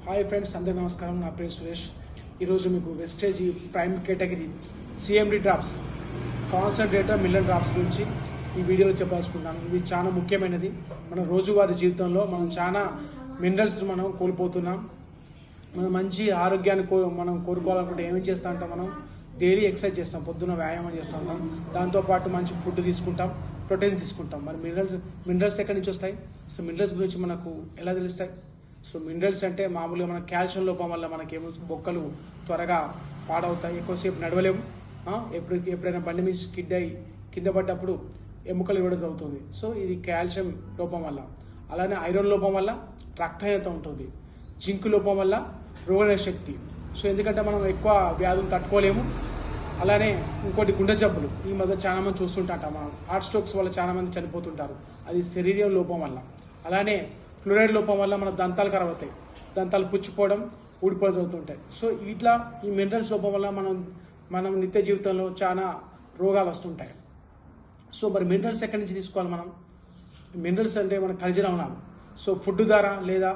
Hi friends, అందరికీ నమస్కారం. నా పేరు సురేష్. ఈరోజు మీకు wastage prime category CMD drops, concentrator Miller drops గురించి ఈ వీడియోలో చెప్పాల్సుకుంటాను. ఇవి చాలా ముఖ్యమైనది. మన రోజువారీ జీవితంలో మనం చాలా మినరల్స్ మనం కోల్పోతున్నాం. మనం మంచి ఆరోగ్యాన్ని మనం కోరుకోవాలనుకుంటే ఏమేమి చేస్తా ఉంటాం? మనం డైలీ ఎక్సర్సైజ్ చేస్తాం, పొద్దున్న వ్యాయామం చేస్తూ ఉంటాం, దాంతోపాటు మంచి ఫుడ్ తీసుకుంటాం, ప్రోటీన్స్ తీసుకుంటాం. మరి మినరల్స్ ఎక్కడి నుంచి వస్తాయి? సో మినరల్స్ గురించి మనకు ఎలా తెలుస్తాయి? సో మినరల్స్ అంటే మామూలుగా మన కాల్షియం లోపం వల్ల మనకేమో బొక్కలు త్వరగా పాడవుతాయి, ఎక్కువసేపు నడవలేము. ఎప్పుడైనా బండి మీద స్కిడ్ అయ్యి కింద పడ్డప్పుడు ఎముకలు ఇవ్వడం జరుగుతుంది. సో ఇది కాల్షియం లోపం వల్ల. అలానే ఐరన్ లోపం వల్ల రక్తహీనత ఉంటుంది. జింక్ లోపం వల్ల రోగనిరోధక శక్తి. సో ఎందుకంటే మనం ఎక్కువ వ్యాధులు తట్టుకోలేము. అలానే ఇంకోటి గుండె జబ్బులు ఈ మధ్య చాలా మంది చూస్తుంటాం. మనం హార్ట్ స్ట్రోక్స్ వల్ల చాలా మంది చనిపోతుంటారు, అది శరీరం లోపం వల్ల. అలానే ఫ్లోరైడ్ లోపం వల్ల మన దంతాలు ఖరాబ్ అవుతాయి, దంతాలు పుచ్చిపోవడం, ఊడిపోవడం జరుగుతుంటాయి. సో ఇట్లా ఈ మినరల్స్ లోపం వల్ల మనం నిత్య జీవితంలో చాలా రోగాలు వస్తుంటాయి. సో మరి మినరల్స్ ఎక్కడి నుంచి తీసుకోవాలి మనం? మినరల్స్ అంటే మన ఖనిజ లవణాలు. సో ఫుడ్ ద్వారా లేదా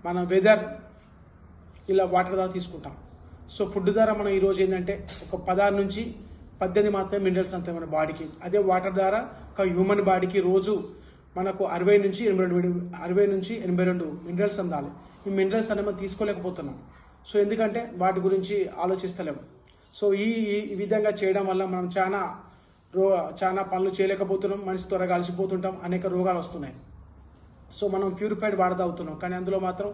మన వెదర్ ఇలా వాటర్ ద్వారా తీసుకుంటాం. సో ఫుడ్ ద్వారా మనం ఈరోజు ఏంటంటే ఒక 16 నుంచి 18 మాత్రమే మినరల్స్ అంతాయి మన బాడీకి. అదే వాటర్ ద్వారా ఒక హ్యూమన్ బాడీకి రోజు మనకు 60 నుంచి 82 మినరల్స్ అందాలి. ఈ మినరల్స్ అనేవి మనం తీసుకోలేకపోతున్నాం. సో ఎందుకంటే వాటి గురించి ఆలోచిస్తలేము. సో ఈ విధంగా చేయడం వల్ల మనం చాలా పనులు చేయలేకపోతున్నాం, మనిషి త్వరగా అలసిపోతుంటాం, అనేక రోగాలు వస్తున్నాయి. సో మనం ప్యూరిఫైడ్ వాటర్ తాగుతున్నాం, కానీ అందులో మాత్రం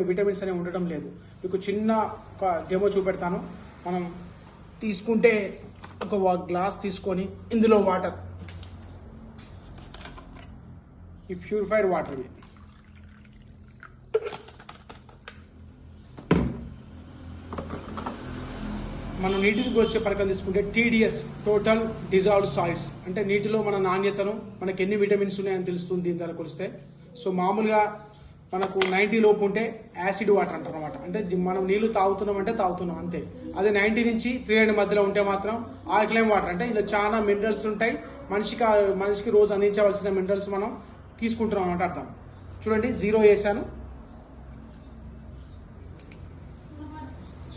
విటమిన్స్ అనేవి ఉండడం లేదు. మీకు చిన్న ఒక డెమో చూపెడతాను. మనం తీసుకుంటే ఒక గ్లాస్ తీసుకొని ఇందులో వాటర్, ఈ ప్యూరిఫైడ్ వాటర్ ఇది మనం నీటికి వచ్చే పరికరం తీసుకుంటే TDS, టోటల్ డిజాల్వ్డ్ సాల్ట్స్, అంటే నీటిలో మన నాణ్యతను, మనకి ఎన్ని విటమిన్స్ ఉన్నాయని తెలుస్తుంది దీని ద్వారా కొలిస్తే. సో మామూలుగా మనకు 90 లోపు ఉంటే యాసిడ్ వాటర్ అంటారు అనమాట. అంటే మనం నీళ్లు తాగుతున్నాం అంటే తాగుతున్నాం అంతే. అదే 90 నుంచి 300 మధ్యలో ఉంటే మాత్రం ఆల్కలైన్ వాటర్, అంటే ఇలా చాలా మినరల్స్ ఉంటాయి. మనిషికి రోజు అందించవలసిన మినరల్స్ మనం తీసుకుంటున్నాం అంటే అర్థం. చూడండి, 0 వేసాను.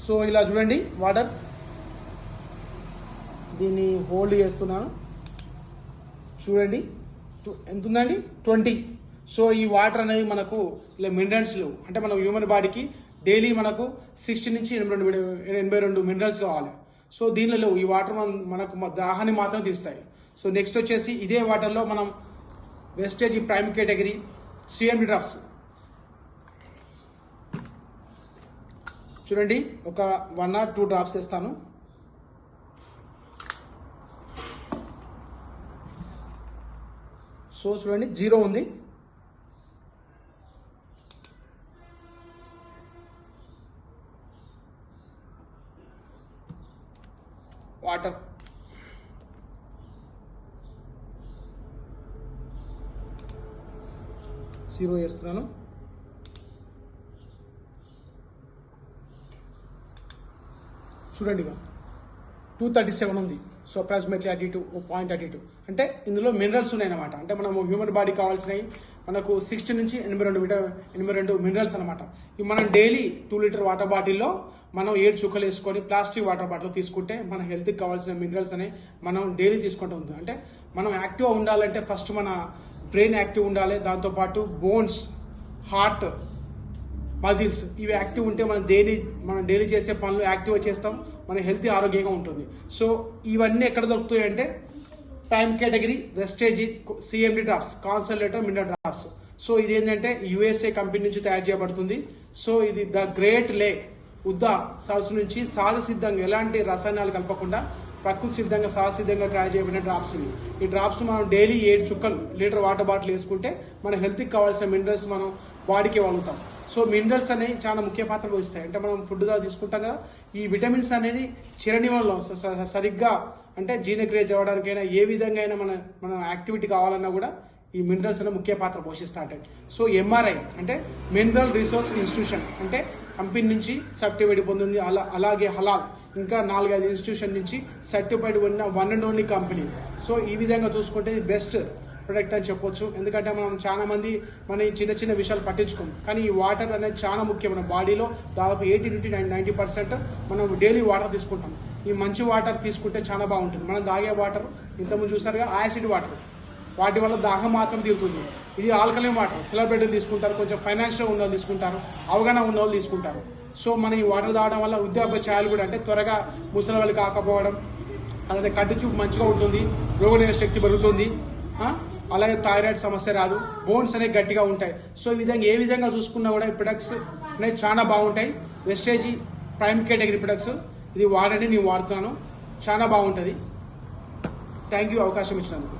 సో ఇలా చూడండి వాటర్, దీన్ని హోల్డ్ చేస్తున్నాను. చూడండి ఎంత ఉందండి, 20. సో ఈ వాటర్ అనేది మనకు ఇలా మినరల్స్, అంటే మన హ్యూమన్ బాడీకి డైలీ మనకు 60 నుంచి 82 మినరల్స్ కావాలి. సో దీనిలో ఈ వాటర్ మనకు దాహాన్ని మాత్రం తీస్తాయి. సో నెక్స్ట్ వచ్చేసి ఇదే వాటర్లో మనం wastage prime category CMD drops చూడండి, ఒక 1 or 2 డ్రాప్స్ వేస్తాను. సో చూడండి 0 ఉంది. వాటర్ జీరో వేస్తున్నాను. చూడండి, 237 ఉంది. సో అప్రాక్సిమేట్లీ అటు ఇటు 0.32, అంటే ఇందులో మినరల్స్ ఉన్నాయన్నమాట. అంటే మనం హ్యూమన్ బాడీ కావాల్సినవి మనకు 60 నుంచి 82 మినరల్స్ అనమాట. ఇవి మనం డైలీ 2 లీటర్ వాటర్ బాటిల్లో మనం 7 చుక్కలు వేసుకొని ప్లాస్టిక్ వాటర్ బాటిల్ తీసుకుంటే మన హెల్త్కి కావాల్సిన మినరల్స్ అనేవి మనం డైలీ తీసుకుంటూ ఉంటుంది. అంటే మనం యాక్టివ్గా ఉండాలంటే ఫస్ట్ మన బ్రెయిన్ యాక్టివ్ ఉండాలి, దాంతోపాటు బోన్స్, హార్ట్, మజిల్స్ ఇవి యాక్టివ్ ఉంటే మనం డైలీ చేసే పనులు యాక్టివ్గా చేస్తాం, మన హెల్త్ ఆరోగ్యంగా ఉంటుంది. సో ఇవన్నీ ఎక్కడ దొరుకుతాయి అంటే prime category wastage CMD drops, concentrator mineral drops. So ఇది ఏంటంటే USA కంపెనీ నుంచి తయారు చేయబడుతుంది. సో ఇది ద గ్రేట్ లే ఉద్దా సరస్సు నుంచి సహజ సిద్ధంగా, ఎలాంటి రసాయనాలు కలపకుండా ప్రకృతి సిద్ధంగా సహజసిద్ధంగా తయారు చేయబడిన డ్రాప్స్ ఇవి. ఈ డ్రాప్స్ మనం డైలీ 7 చుక్కలు లీటర్ వాటర్ బాటిల్ వేసుకుంటే మన హెల్త్కి కావాల్సిన మినరల్స్ మనం బాడీకి ఇవ్వగలుగుతాం. సో మినరల్స్ అనేవి చాలా ముఖ్య పాత్ర వహిస్తాయి. అంటే మనం ఫుడ్ ద్వారా తీసుకుంటాం కదా, ఈ విటమిన్స్ అనేది చిరనివలో సరిగ్గా, అంటే జీర్ణక్రియ చేయడానికైనా ఏ విధంగా అయినా మన యాక్టివిటీ కావాలన్నా కూడా ఈ మినరల్స్ అనే ముఖ్య పాత్ర పోషిస్తూ ఉంటాయి. సో MRI అంటే మినరల్ రిసోర్స్ ఇన్స్టిట్యూషన్, అంటే కంపెనీ నుంచి సర్టిఫికేట్ పొందింది. అలాగే హలాల్ ఇంకా 4-5 ఇన్స్టిట్యూషన్ నుంచి సర్టిఫైడ్ ఉన్న one and only company. So ఈ విధంగా చూసుకుంటే బెస్ట్ ప్రొడక్ట్ అని చెప్పొచ్చు. ఎందుకంటే మనం చాలా మంది మన ఈ చిన్న చిన్న విషయాలు పట్టించుకోం, కానీ ఈ వాటర్ అనేది చాలా ముఖ్యం. మన బాడీలో దాదాపు 80 నుండి 90% మనం డైలీ వాటర్ తీసుకుంటాం. ఈ మంచి వాటర్ తీసుకుంటే చాలా బాగుంటుంది. మనం తాగే వాటర్ ఇంతకుముందు చూసారుగా యాసిడ్ వాటర్, వాటి వల్ల దాహం మాత్రం తీరుతుంది. ఇది ఆల్కలైన్ వాటర్, సెలబ్రిటీలు తీసుకుంటారు, కొంచెం ఫైనాన్షియల్ ఉన్న వాళ్ళు తీసుకుంటారు, అవగాహన ఉన్న వాళ్ళు తీసుకుంటారు. సో మనం ఈ వాటర్ తాగడం వల్ల వృద్ధాప్య ఛాయలు కూడా అంటే త్వరగా ముసలి వాళ్ళు కాకపోవడం, అలాగే కంటి చూపు మంచిగా ఉంటుంది, రోగనిరోధక శక్తి పెరుగుతుంది, అలాగే థైరాయిడ్ సమస్య రాదు, బోన్స్ అనేవి గట్టిగా ఉంటాయి. సో ఈ విధంగా ఏ విధంగా చూసుకున్నా కూడా ఈ ప్రొడక్ట్స్ అనేవి చాలా బాగుంటాయి. వెస్టేజ్ ప్రైమ్ కేటగిరీ ప్రొడక్ట్స్, ఇది వాడండి, నేను వాడుతున్నాను, చాలా బాగుంటుంది. థ్యాంక్ యూ అవకాశం ఇచ్చినందుకు.